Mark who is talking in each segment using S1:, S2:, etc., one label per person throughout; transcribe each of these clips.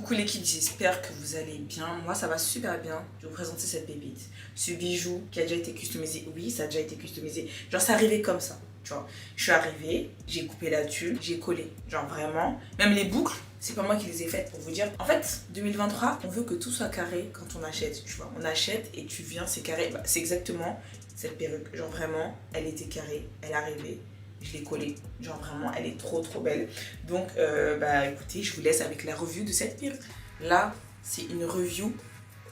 S1: Coucou l'équipe, j'espère que vous allez bien. Moi ça va super bien. Je vais vous présenter cette pépite. Ce bijou qui a déjà été customisé. Oui, ça a déjà été customisé. Genre c'est arrivé comme ça. Tu vois, je suis arrivée, j'ai coupé la tulle, j'ai collé. Genre vraiment. Même les boucles, c'est pas moi qui les ai faites pour vous dire. En fait, 2023, on veut que tout soit carré quand on achète. Tu vois, on achète et tu viens, c'est carré. Bah, c'est exactement cette perruque. Genre vraiment, elle était carrée, elle arrivait. Je l'ai collée, genre vraiment elle est trop belle. Donc bah écoutez, je vous laisse avec la review de cette perruque. Là c'est une review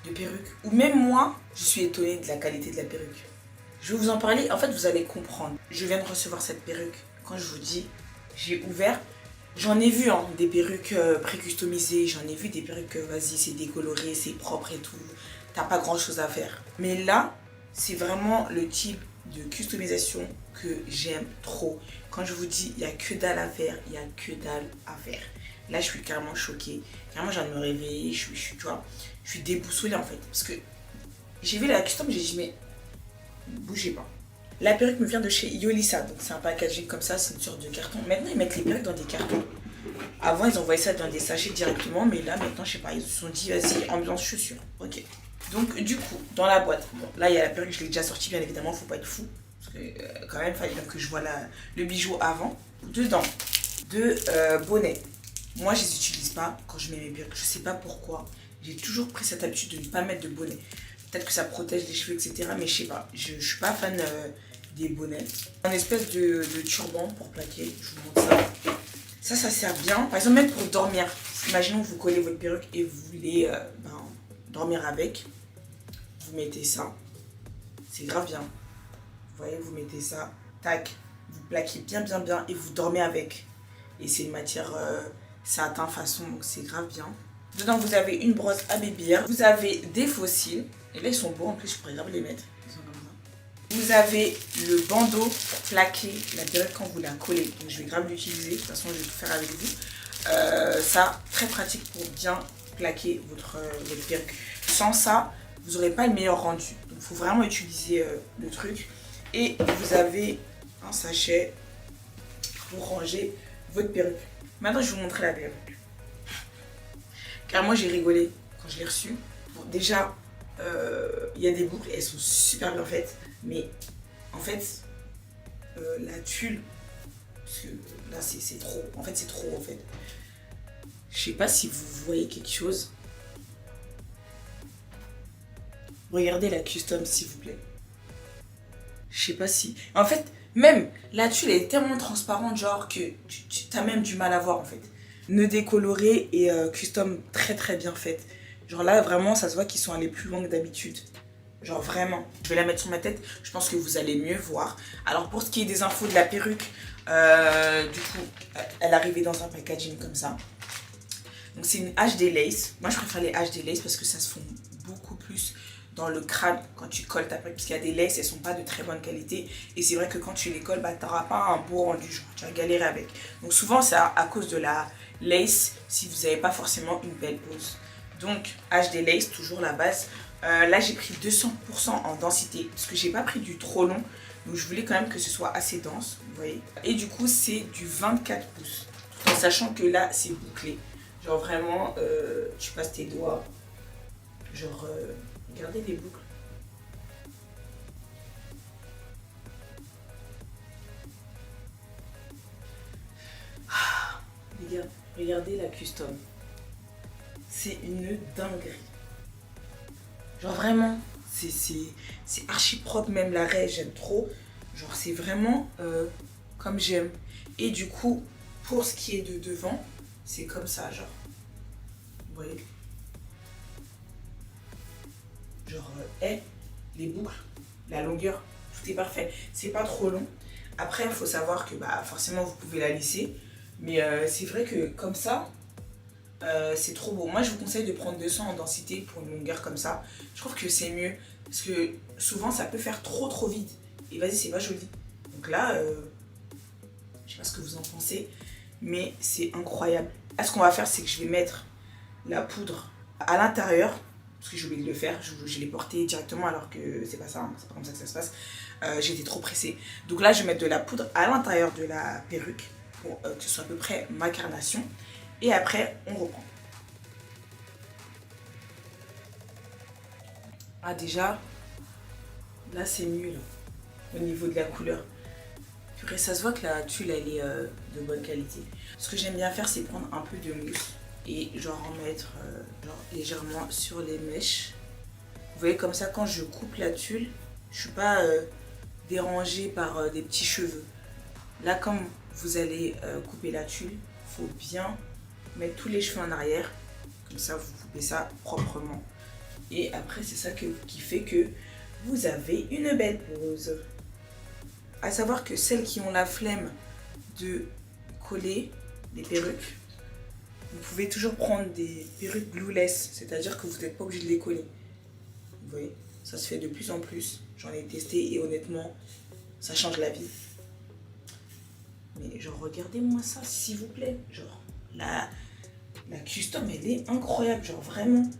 S1: de perruque où même moi je suis étonnée de la qualité de la perruque. Je vais vous en parler, en fait vous allez comprendre. Je viens de recevoir cette perruque. Quand je vous dis j'ai ouvert, j'en ai vu hein, des perruques pré-customisées, j'en ai vu des perruques vas-y c'est décoloré, c'est propre et tout, t'as pas grand chose à faire. Mais là c'est vraiment le type de customisation que j'aime trop. Quand je vous dis il n'y a que dalle à faire, il n'y a que dalle à faire. Là je suis carrément choquée. Carrément je viens de me réveiller, tu vois, je suis déboussolée en fait. Parce que j'ai vu la custom, j'ai dit mais bougez pas. La perruque me vient de chez Yolissa, donc c'est un packaging comme ça, c'est une sorte de carton. Maintenant ils mettent les perruques dans des cartons. Avant ils envoyaient ça dans des sachets directement, mais là maintenant je sais pas, ils se sont dit vas-y ambiance chaussures. Ok. Donc du coup, dans la boîte, bon, là il y a la perruque, je l'ai déjà sortie bien évidemment, faut pas être fou. Parce que quand même, il fallait que je vois le bijou avant. Dedans, deux bonnets. Moi je les utilise pas quand je mets mes perruques, je sais pas pourquoi. J'ai toujours pris cette habitude de ne pas mettre de bonnet. Peut-être que ça protège les cheveux, etc. Mais je sais pas, je suis pas fan des bonnets. Un espèce de turban pour plaquer, je vous montre ça. Ça sert bien, par exemple même pour dormir. Imaginons que vous collez votre perruque et vous voulez dormir avec. Vous mettez ça, c'est grave bien. Vous voyez, vous mettez ça, tac, vous plaquez bien et vous dormez avec. Et c'est une matière satin façon, donc c'est grave bien. Dedans, vous avez une brosse à babyère. Vous avez des fossiles. Et là, ils sont beaux, en plus, je pourrais grave les mettre. Ils sont comme ça. Vous avez le bandeau pour plaquer la perruque quand vous la collez. Donc, je vais grave l'utiliser. De toute façon, je vais tout faire avec vous. Ça, très pratique pour bien plaquer votre perruque. Sans ça, vous n'aurez pas le meilleur rendu. Donc, il faut vraiment utiliser le truc. Et vous avez un sachet pour ranger votre perruque. Maintenant, je vais vous montrer la perruque. Car moi, j'ai rigolé quand je l'ai reçue. Bon, déjà, il y a des boucles, elles sont super bien faites. Mais en fait, la tulle, parce que là, c'est trop. En fait, c'est trop, en fait. Je sais pas si vous voyez quelque chose. Regardez la custom, s'il vous plaît. Je sais pas si... En fait, même la tulle est tellement transparente, genre que tu as même du mal à voir, en fait. Nœud décoloré et custom très bien faite. Genre là, vraiment, ça se voit qu'ils sont allés plus loin que d'habitude. Genre vraiment. Je vais la mettre sur ma tête, je pense que vous allez mieux voir. Alors pour ce qui est des infos de la perruque, du coup, elle arrivait dans un packaging comme ça. Donc c'est une HD lace. Moi, je préfère les HD lace parce que ça se fond beaucoup plus dans le crâne quand tu colles ta perruque, parce qu'il y a des laces, elles sont pas de très bonne qualité, et c'est vrai que quand tu les colles, bah t'auras pas un beau rendu, genre tu vas galérer avec. Donc souvent c'est à cause de la lace, si vous n'avez pas forcément une belle pose. Donc HD lace, toujours la base. Là j'ai pris 200% en densité, parce que j'ai pas pris du trop long, donc je voulais quand même que ce soit assez dense, vous voyez. Et du coup c'est du 24 pouces, en sachant que là c'est bouclé. Genre vraiment, tu passes tes doigts, genre... regardez les boucles. Regardez la custom. C'est une dinguerie. Genre vraiment, c'est archi propre, même la raie, j'aime trop. Genre c'est vraiment comme j'aime. Et du coup, pour ce qui est de devant, c'est comme ça, genre. Vous voyez? Genre, les boucles, la longueur, tout est parfait. C'est pas trop long. Après, il faut savoir que bah, forcément, vous pouvez la lisser. Mais c'est vrai que comme ça, c'est trop beau. Moi, je vous conseille de prendre 200 en densité pour une longueur comme ça. Je trouve que c'est mieux. Parce que souvent, ça peut faire trop vite. Et vas-y, c'est pas joli. Donc là, je sais pas ce que vous en pensez. Mais c'est incroyable. Là, ce qu'on va faire, c'est que je vais mettre la poudre à l'intérieur. Parce que j'ai oublié de le faire, je l'ai porté directement alors que c'est pas ça, hein, c'est pas comme ça que ça se passe. J'étais trop pressée. Donc là, je vais mettre de la poudre à l'intérieur de la perruque pour que ce soit à peu près ma carnation. Et après, on reprend. Ah déjà, là c'est mieux là, au niveau de la couleur. Purée, ça se voit que la tulle elle est de bonne qualité. Ce que j'aime bien faire c'est prendre un peu de mousse et genre en mettre genre, légèrement sur les mèches. Vous voyez comme ça quand je coupe la tulle, je suis pas dérangée par des petits cheveux. Là comme vous allez couper la tulle, il faut bien mettre tous les cheveux en arrière. Comme ça vous coupez ça proprement. Et après c'est ça qui fait que vous avez une belle pose. À savoir que celles qui ont la flemme de coller des perruques, vous pouvez toujours prendre des perruques glueless, c'est-à-dire que vous n'êtes pas obligé de les coller. Vous voyez, ça se fait de plus en plus. J'en ai testé et honnêtement, ça change la vie. Mais genre, regardez-moi ça, s'il vous plaît. Genre, la custom, elle est incroyable, genre vraiment.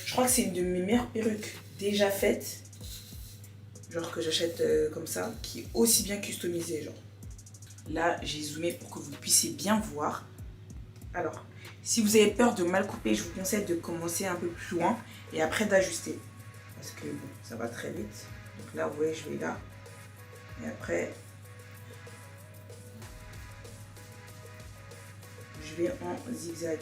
S1: Je crois que c'est une de mes meilleures perruques déjà faites. Genre que j'achète comme ça, qui est aussi bien customisée, genre. Là, j'ai zoomé pour que vous puissiez bien voir. Alors, si vous avez peur de mal couper, je vous conseille de commencer un peu plus loin et après d'ajuster. Parce que bon, ça va très vite. Donc là, vous voyez, je vais là. Et après, je vais en zigzag.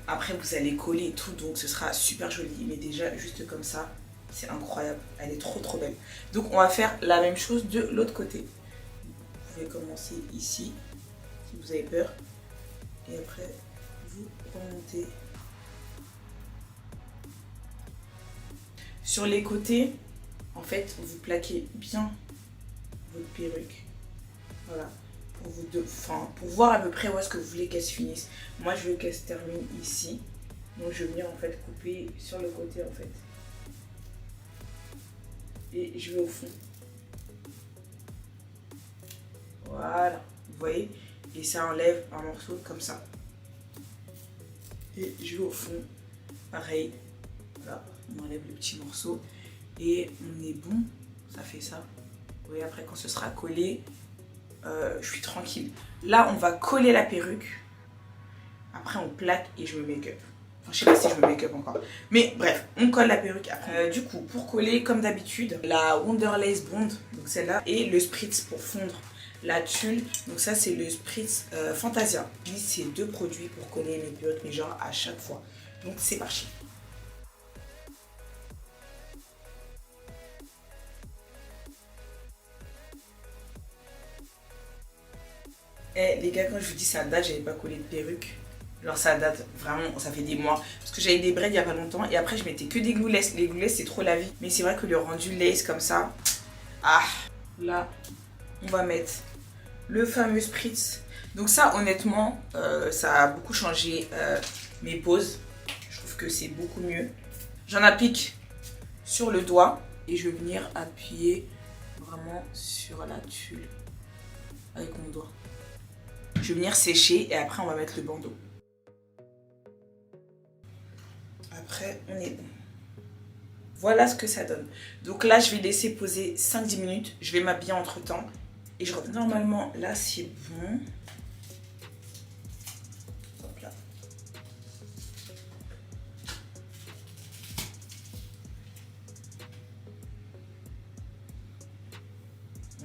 S1: Après vous allez coller et tout, donc ce sera super joli, mais déjà juste comme ça c'est incroyable, elle est trop belle. Donc on va faire la même chose de l'autre côté. Vous pouvez commencer ici si vous avez peur et après vous remontez sur les côtés. En fait vous plaquez bien votre perruque, voilà, pour voir à peu près où est-ce que vous voulez qu'elle se finisse. Moi je veux qu'elle se termine ici, donc je vais venir en fait couper sur le côté en fait et je vais au fond, voilà, vous voyez, et ça enlève un morceau comme ça et je vais au fond, pareil, voilà, on enlève le petit morceau et on est bon, ça fait ça. Vous voyez, après quand ce sera collé, je suis tranquille. Là on va coller la perruque, après on plaque et je me make-up. Enfin, je sais pas si je me make-up encore, mais bref, on colle la perruque après. Du coup, pour coller comme d'habitude, la Wonderlace Bond, donc celle-là, et le spritz pour fondre la tulle, donc ça c'est le spritz Fantasia. J'utilise ces deux produits pour coller mes perruques, mais genre à chaque fois. Donc c'est parti. Eh les gars, quand je vous dis ça date, j'avais pas collé de perruque. Genre ça date vraiment, ça fait des mois. Parce que j'avais des braids il y a pas longtemps et après je mettais que des glueless. Les glueless c'est trop la vie. Mais c'est vrai que le rendu lace comme ça, ah, là on va mettre le fameux spritz. Donc ça honnêtement, ça a beaucoup changé mes poses. Je trouve que c'est beaucoup mieux. J'en applique sur le doigt et je vais venir appuyer vraiment sur la tulle avec mon doigt. Je vais venir sécher et après on va mettre le bandeau. Après on est bon. Voilà ce que ça donne. Donc là je vais laisser poser 5-10 minutes. Je vais m'habiller entre temps. Et je reviens. Normalement là c'est bon. Hop là.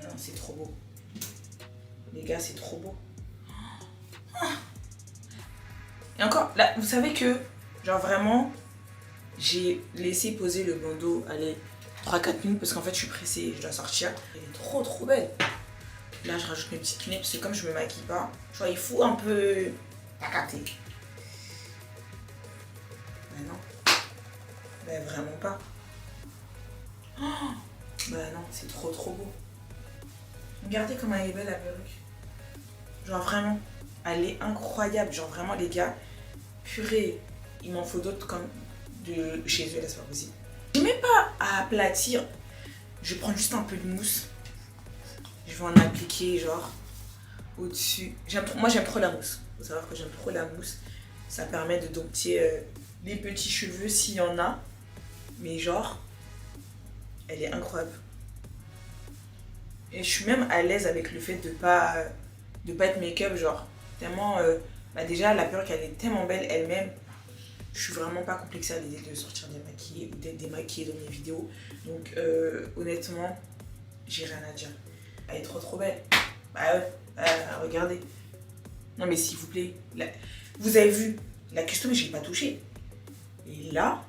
S1: Non, c'est trop beau. Les gars, c'est trop beau. Et encore, là, vous savez que, genre vraiment, j'ai laissé poser le bandeau, allez, 3-4 minutes parce qu'en fait, je suis pressée, je dois sortir. Elle est trop belle. Là, je rajoute mes petites lunettes parce que comme je me maquille pas, tu vois, il faut un peu tacater. Ben non. Ben vraiment pas. Oh, ben non, c'est trop beau. Regardez comment elle est belle la perruque. Genre vraiment, elle est incroyable. Genre vraiment les gars, purée, il m'en faut d'autres comme de chez eux, là c'est pas possible. Je n'ai même pas à aplatir. Je prends juste un peu de mousse. Je vais en appliquer genre au-dessus. Moi j'aime trop la mousse. Faut savoir que j'aime trop la mousse. Ça permet de dompter les petits cheveux s'il y en a. Mais genre, elle est incroyable. Et je suis même à l'aise avec le fait de pas être make-up, genre. Tellement, bah déjà, la perruque, elle est tellement belle elle-même. Je suis vraiment pas complexée à l'idée de sortir démaquillée ou d'être démaquillée dans mes vidéos. Donc, honnêtement, j'ai rien à dire. Elle est trop belle. Bah ouais, regardez. Non mais s'il vous plaît, là, vous avez vu, la custom, j'ai pas touché. Et là,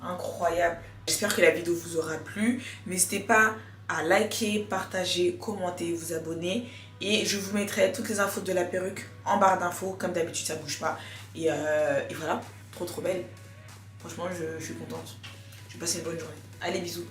S1: incroyable. J'espère que la vidéo vous aura plu. N'hésitez pas à liker, partager, commenter, vous abonner. Et je vous mettrai toutes les infos de la perruque en barre d'infos. Comme d'habitude, ça bouge pas. Et voilà, trop belle. Franchement, je suis contente. Je vais passer une bonne journée. Allez, bisous.